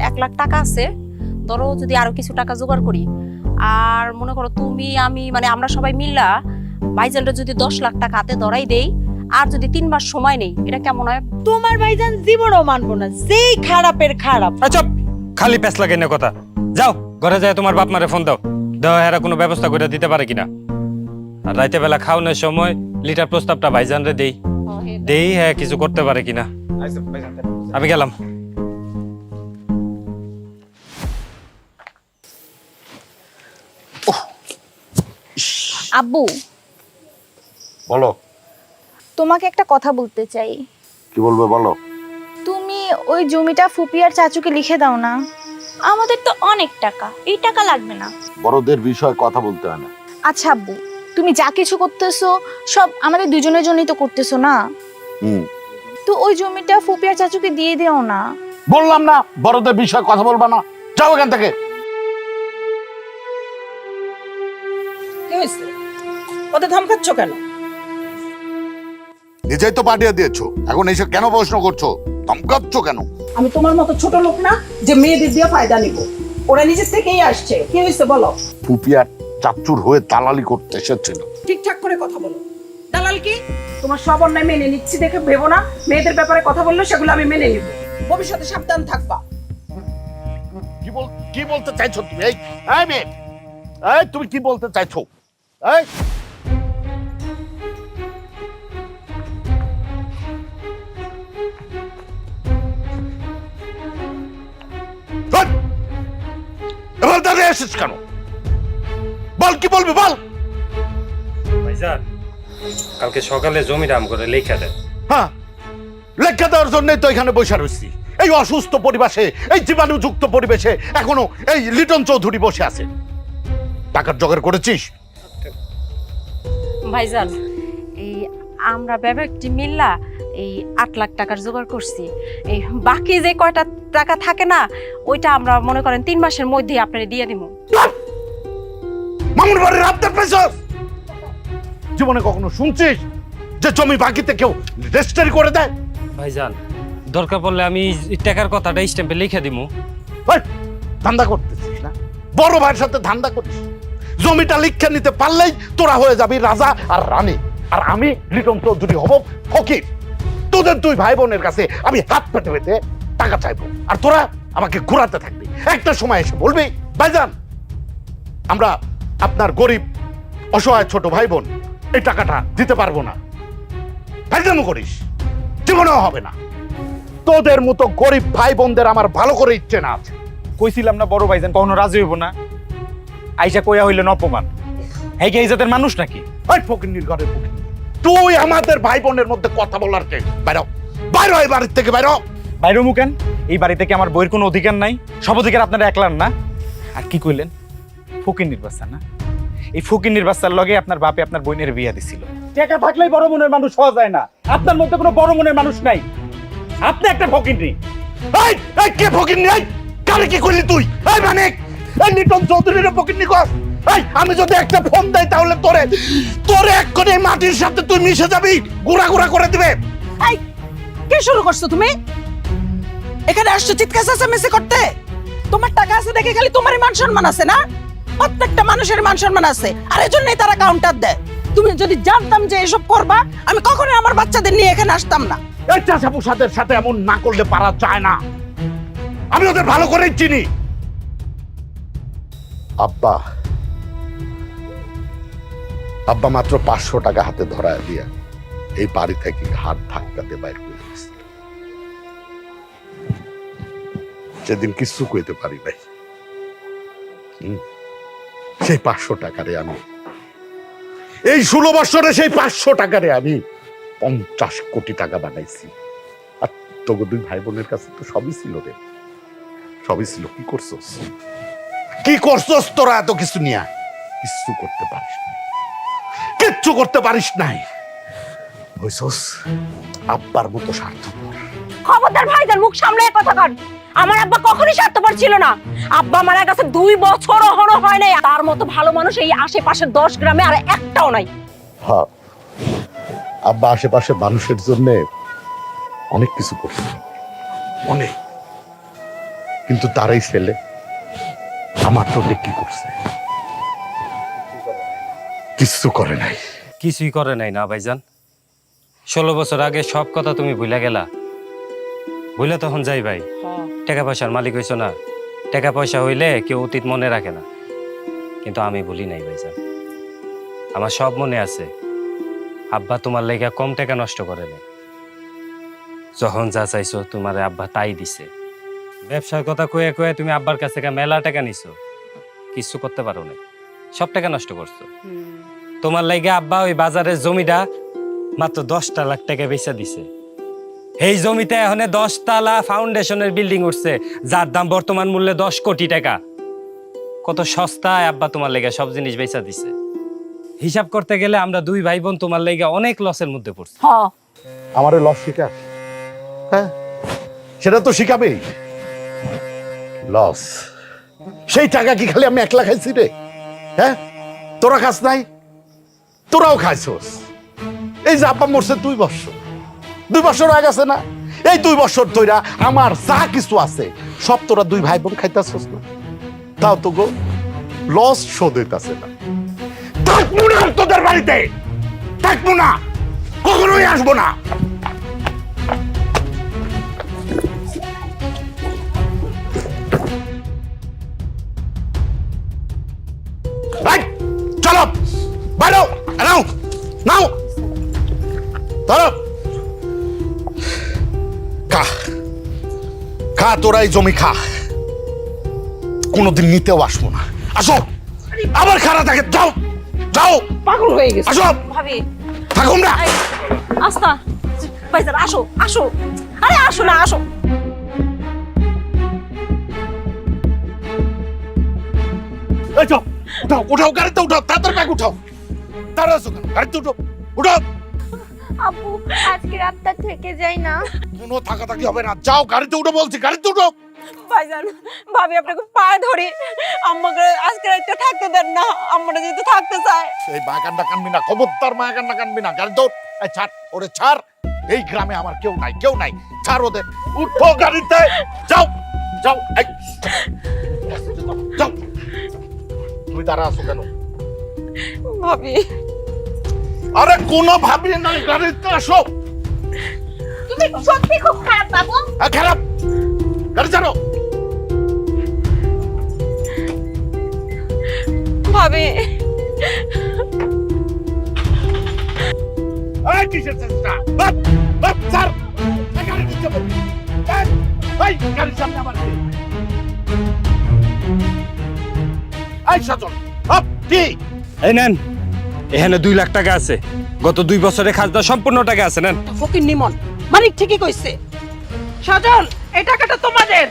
E: 1 লাখ টাকা আছে, ধরো যদি আরো কিছু টাকা জোগাড় করি, আর মনে করো তুমি আমি মানে আমরা সবাই মিল্লা ভাইজানটা যদি 10 লাখ টাকা হাতে ধরাই দেই, আর যদি 3 মাস সময় নেই, এটা কেমন হয়?
H: তোমার ভাইজান জীবনও মানবো না, যেই খারাপের খারাপ।
D: আচ্ছা, খালি প্যাস লাগে না কথা। যাও ঘরে যায় তোমার বাপ মারে ফোন দাও, দাও এরা কোনো ব্যবস্থা করে দিতে পারে কিনা। আর রাইতে বেলা খাওয়ানোর সময় লিটার প্রস্তাবটা ভাইজান রে দেই, হ্যাঁ কিছু করতে পারে কিনা। আমি গেলাম।
E: আব্বু,
B: বলো।
G: তোমাকে একটা কথা বলতে চাই।
B: কি বলবে বলো?
G: তুমি ওই জমিটা ফুপি আর চাচুকে লিখে দাও না। আমাদের তো অনেক টাকা, এই টাকা লাগবে না।
B: বড়দের বিষয়ে কথা বলতে হয় না।
G: আচ্ছা আব্বু, তুমি যা কিছু করতেছো সব আমাদের দুজনের জন্যই তো করতেছো না?
B: হুম,
G: তো ওই জমিটা ফুপি আর চাচুকে দিয়ে দিও না।
B: বললাম না বড়দের বিষয়ে কথা বলবা না, যাও এখান থেকে।
A: কি হয়েছে? ওদের ধমকাচ্ছ কেন?
B: নিজেই তো পাঠিয়ে দিয়েছো, এখন এসে কেন প্রশ্ন করছো? ধমকাচ্ছ কেন?
A: আমি তোমার মতো ছোট লোক না যে মেয়েদের দিয়ে ফায়দা নিব। ওরা নিজের থেকেই আসছে। কি হয়েছে বলো?
B: ফুপিয়া চাচ্চুর হয়ে দালালি করতে এসেছিল।
A: ঠিকঠাক করে কথা বলো। দালাল কি? তোমার সব অন্যায় মেনে নিচ্ছি দেখে ভেবো না মেয়েদের ব্যাপারে কথা বললে সেগুলো আমি মেনে নিব। ভবিষ্যতে সাবধান থাকবা।
B: কি বলতে চাইছো তুমি? এই মেয়ে, এই তুমি কি বলতে চাইছো? এই শোন! এবার দাঁড়িয়ে আসিস কেন? বল, কি বলবি বল।
D: ভাইজান কালকে সকালে জমিটা আম করে লেখা দেন।
B: হ্যাঁ, লেখা দেওয়ার জন্যই তো এখানে বসে রয়েছি। এই অসুস্থ পরিবেশে, এই জীবাণুযুক্ত পরিবেশে এখনো এই লিটন চৌধুরী বসে আছে। টাকার জোগাড় করেছিস?
E: ভাইজান এই আমরা ব্যবসায়ী মিল্লা এই 8 লাখ টাকার জোগাড় করছি। এই বাকি যে কয়টা টাকা থাকে না ওইটা আমরা মনে করেন 3 মাসের মধ্যেই আপনারে দিয়ে দিব।
B: মামুর বাড়ির আবদার পেছস? জীবনে কখনো শুনছিস যে জমি বাকিতে কেউ রেজিস্ট্রি করে দেয়?
D: ভাইজান দরকার পড়লে আমি এই টাকার কথাটা স্ট্যাম্পে লিখে দিমু।
B: ওই, ধান্দা করতেছিস না? বড় ভাইয়ের সাথে ধান্দা করিস। জমিটা লিখে নিতে পারলেই তোরা হয়ে যাবি রাজা আর রানী, আর আমি লিটন চৌধুরী হব ফকির। তোদের দুই ভাই বোনের কাছে আমি হাত পেতে পেতে টাকা চাইবো, আর তোরা আমাকে ঘোরাতে থাকবি। একটা সময় এসে বলবি, ভাইজান আমরা আপনার গরিব অসহায় ছোট ভাই বোন এই টাকাটা দিতে পারবো না। ফাইজলামো করিস, জীবনেও হবে না। তোদের মতো গরিব ভাই বোনদের আমার ভালো করে ইচ্ছে না আছে।
F: কইছিলাম না বড় ভাইজান কখনো রাজি হইব না। আইসা কইয়া হইলেন অপমান। এই কি এই জাতের মানুষ নাকি?
B: ওই ফকিন্নির ঘরের ফকিন্নি, তুই আমাদের ভাই বোনের মধ্যে কথা বলার কে? বাইরো, বাইরো এই বাড়ির থেকে, বাইরো।
F: বাইরে মুকেন, এই বাড়িতে কি আমার বইয়ের কোনো অধিকার নাই? সব অধিকার আপনারা একলার না? আর কি কইলেন? ফকিন্নির বাচ্চা না? এই ফকিন্নির বাচ্চার লগে আপনার বাপে আপনার বোনের বিয়া দিছিল। টাকা থাকলেই বড় মনের মানুষ হওয়া যায় না। আপনার মধ্যে কোনো বড় মনের মানুষ নাই। আপনি একটা ফকিন্নি।
B: এই এই কে ফকিন্নি? এই কারে কি করলি তুই? এই মানিক, এই লিটন চৌধুরীর ফকিন্নি কর। এই আমি যদি একটা ফোন দেই তাহলে তোরে তোরে এক করে মাটির সাথে তুই মিশে যাবি, গুড়া গুড়া করে দিবে।
A: এই কি শুরু করছো তুমি? এখানে আসছো চিৎকার চেঁচামেচি করতে? তোমার টাকা আছে দেখে খালি তোমারই মান সম্মান আছে না? প্রত্যেকটা মানুষের মান সম্মান আছে, আর এজন্যই তারা কাউন্টার দেয়। তুমি যদি জানতাম যে এসব করবা, আমি কখনোই আমার বাচ্চাদের নিয়ে এখানে আসতাম না।
B: এই চাচাপুসাদের সাথে এমন না করলে পারা যায় না। আমি ওদের ভালো করেই চিনি। আব্বা আব্বা মাত্র 500 টাকা হাতে ধরায় দিয়া এই বাড়ি থেকে হাত ধাক্কাতে বাইর করে দিয়েছে। সেদিন কিছু কইতে পারি নাই। সেই 500 টাকারে আমি এই 16 বছরে সেই 500 টাকারে আমি 50 কোটি টাকা বানাইছি। আর তোকে দুই ভাই বোনের কাছে তো সবই ছিল রে, সবই ছিল। কি করছস? কি করছস তোরা? এত কিছু নিয়ে কিছু করতে পারিস না, কিচ্ছু করতে পারিস নাই। হইছস আব্বার মতো স্বার্থপর।
E: খবরদার ভাইজান, মুখ সামলে কথা কন। আমার আব্বা কখনোই স্বার্থপর ছিল না। আব্বা মারা গেছে 2 বছর হলো হয় নাই। তার মতো ভালো মানুষ এই আশেপাশের 10 গ্রামে আর একটাও নাই।
B: হ্যাঁ, আব্বা আশেপাশে মানুষের জন্য অনেক কিছু করছে, অনেক। কিন্তু তারাই ছেলে আমার তোকে কি করছে? কিছু করে নাই।
D: কিছুই করে নাই না ভাইজান। 16 বছর আগে সব কথা তুমি ভুলে গেলা। ভুলে তখন যাই ভাই, টাকা পয়সার মালিক হইছো না। টাকা পয়সা হইলে কেউ অতীত মনে রাখে না, কিন্তু আমি ভুলি নাই ভাইজান। আমার সব মনে আছে। আব্বা তোমার লেগে কম টাকা নষ্ট করে নাই। যখন যা চাইছো তোমার আব্বা তাই দিছে। ব্যবসার কথা কয়ে কয়ে তুমি আব্বার কাছ থেকে মেলা টাকা নিছো, কিছু করতে পারো না, সব টাকা নষ্ট করছো। তোমার লাগে আব্বা ওই বাজারের জমিটা মাত্র 10 লাখ টাকা বেচা দিছে। এই জমিতে এখন 10 তলা ফাউন্ডেশনের বিল্ডিং উঠছে, যার দাম বর্তমান মূল্যে 10 কোটি টাকা। কত সস্তায় আব্বা তোমার লেগে সব জিনিস বেচা দিছে। হিসাব করতে গেলে আমরা দুই ভাই বোন তোমার লেগে অনেক লসের মধ্যে পড়ছি।
C: হ
B: আমারে লস শিখা, হ্যাঁ সেটা তো শিখাবেই। লস, সেই টাকা কি খালি আমি একলা খাইছি রে? হ্যাঁ, তোরা খাস নাই? তোরাও খাইছস। এই যে আব্বা মরছে 2 বছর, 2 বছর আগে আছে না? এই 2 বছর ধইরা আমার যা কিছু আছে সব তোরা 2 ভাই বোন খাইতাছস না? তাও তো গো লস শোধ হইতাছে না। থাকবো না তোদের বাড়িতে, থাকবো না, কখনোই আসবো না। এই, চলো বাইরো, নাও নাও, ধরো, খা খা, তোরা এই জমি খা, কোনোদিন নিতেও আসবো না। আসো, আবার খারাপ থাকে, যাও যাও,
A: পাগল হয়ে গেছে।
B: আসো,
C: ভাবি
B: থাকুন না।
C: আস্তা ভাইজান আসো আসো, আরে আসো না আসো।
B: এই যাও, উঠাও উঠাও, গাড়িতে উঠাও, তাড়াতাড়ি ব্যাগ উঠাও, তাড়াতাড়ি আসো, কেন গাড়িতে উঠো, উঠাও।
G: আপু আজকে রাতটা থেকে যাই না।
B: কোনো থাকাথাকি হবে না, যাও গাড়িতে উঠো বলছি, গাড়িতে উঠো।
E: ভাইজান ভাবি আপনাকে পায়ে ধরি, আমাকে আজকে একটা থাকতে দেন না, আমরা যেহেতু থাকতে চাই।
B: এই মায়া কান্না কানবি না, খবরদার মায়া কান্না কানবি না, গাড়ি দৌড়। এই ছাড় ওরে, ছাড়, এই গ্রামে আমার কেউ নাই, কেউ নাই, ছাড় ওদের, উঠো গাড়িতে, যাও যাও, এই, যাও। তুমি দাঁড়া আছো কেন?
E: ভাবি
B: আরে কোনো ভাবি না, গাড়িতে আসো।
C: তুমি সত্যি খুব খারাপ বাবু।
B: খারাপ, গাড়ি ছাড়ো।
E: ভাবি
B: এই কিসের চেষ্টা? বাপ বাপ স্যার, এই গাড়ি নিচে বল। এই গাড়ির সামনে আমার কি? এই সজল, আপ কি?
D: এই নেন, এখানে 2 লাখ টাকা আছে, গত 2 বছরে খাজনা সম্পূর্ণ টাকা আছে, নেন।
A: ফকির নিমন মালিক ঠিকই কইছে। সজল, এই টাকাটা তোমাদের।